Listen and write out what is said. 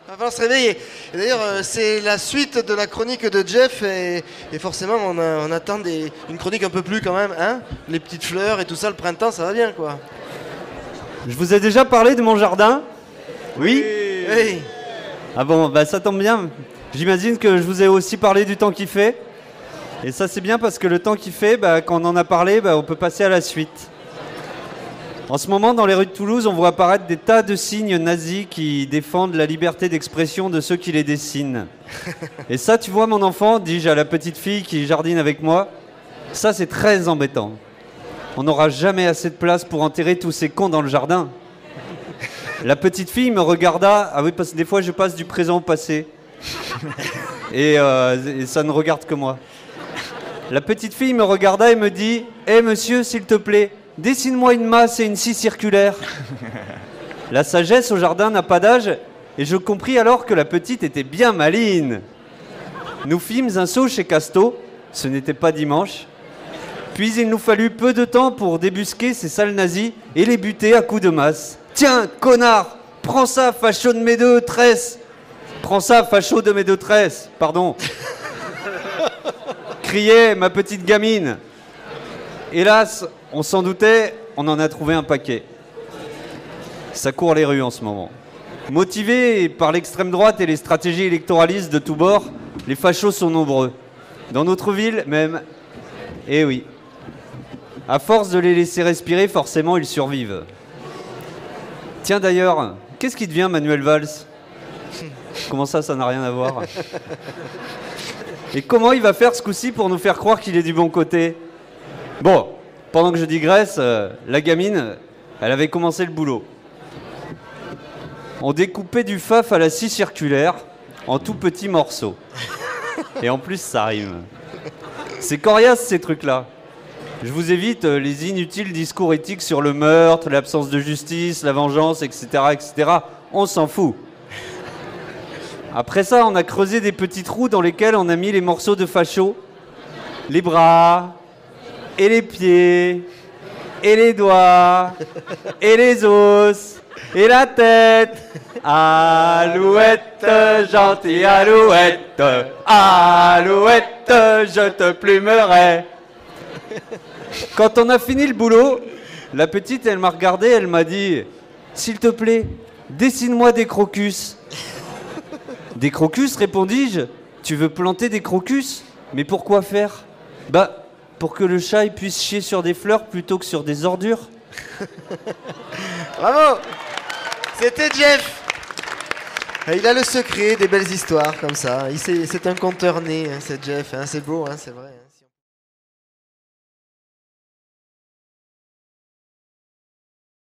Il va falloir se réveiller. Et d'ailleurs, c'est la suite de la chronique de Jeff et forcément, on attend une chronique un peu plus quand même, hein. Les petites fleurs et tout ça, le printemps, ça va bien, quoi. Je vous ai déjà parlé de mon jardin? Oui? Hey. Ah bon, bah ça tombe bien. J'imagine que je vous ai aussi parlé du temps qu'il fait. Et ça c'est bien parce que le temps qu'il fait, bah, quand on en a parlé, bah, on peut passer à la suite. En ce moment, dans les rues de Toulouse, on voit apparaître des tas de signes nazis qui défendent la liberté d'expression de ceux qui les dessinent. Et ça, tu vois mon enfant, dis-je à la petite fille qui jardine avec moi, ça c'est très embêtant. On n'aura jamais assez de place pour enterrer tous ces cons dans le jardin. La petite fille me regarda, ah oui parce que des fois je passe du présent au passé. Et ça ne regarde que moi. La petite fille me regarda et me dit « Eh monsieur, s'il te plaît, dessine-moi une masse et une scie circulaire. » La sagesse au jardin n'a pas d'âge et je compris alors que la petite était bien maligne. Nous fîmes un saut chez Casto, ce n'était pas dimanche. Puis il nous fallut peu de temps pour débusquer ces sales nazis et les buter à coups de masse. « Tiens, connard, prends ça, facho de mes deux tresses. Prends ça, facho de mes deux tresses, pardon. » Criait ma petite gamine. Hélas, on s'en doutait, on en a trouvé un paquet. Ça court les rues en ce moment. Motivés par l'extrême droite et les stratégies électoralistes de tous bords, les fachos sont nombreux. Dans notre ville même, eh oui. À force de les laisser respirer, forcément ils survivent. Tiens d'ailleurs, qu'est-ce qui devient Manuel Valls? Comment ça n'a rien à voir? Et comment il va faire ce coup-ci pour nous faire croire qu'il est du bon côté? Bon, pendant que je digresse, la gamine, elle avait commencé le boulot. On découpait du faf à la scie circulaire en tout petits morceaux. Et en plus, ça rime. C'est coriace ces trucs-là. Je vous évite les inutiles discours éthiques sur le meurtre, l'absence de justice, la vengeance, etc., etc. On s'en fout. Après ça, on a creusé des petits trous dans lesquels on a mis les morceaux de facho, les bras, et les pieds, et les doigts, et les os, et la tête. Alouette, gentille alouette, alouette, je te plumerai. Quand on a fini le boulot, la petite, elle m'a regardé, elle m'a dit « S'il te plaît, dessine-moi des crocus. » Des crocus, répondis-je. Tu veux planter des crocus? Mais pourquoi faire? Bah, pour que le chat puisse chier sur des fleurs plutôt que sur des ordures. Bravo! C'était Jeff. Il a le secret des belles histoires comme ça. C'est un conteur né, hein, c'est Jeff. Hein, c'est beau, hein, c'est vrai. Hein.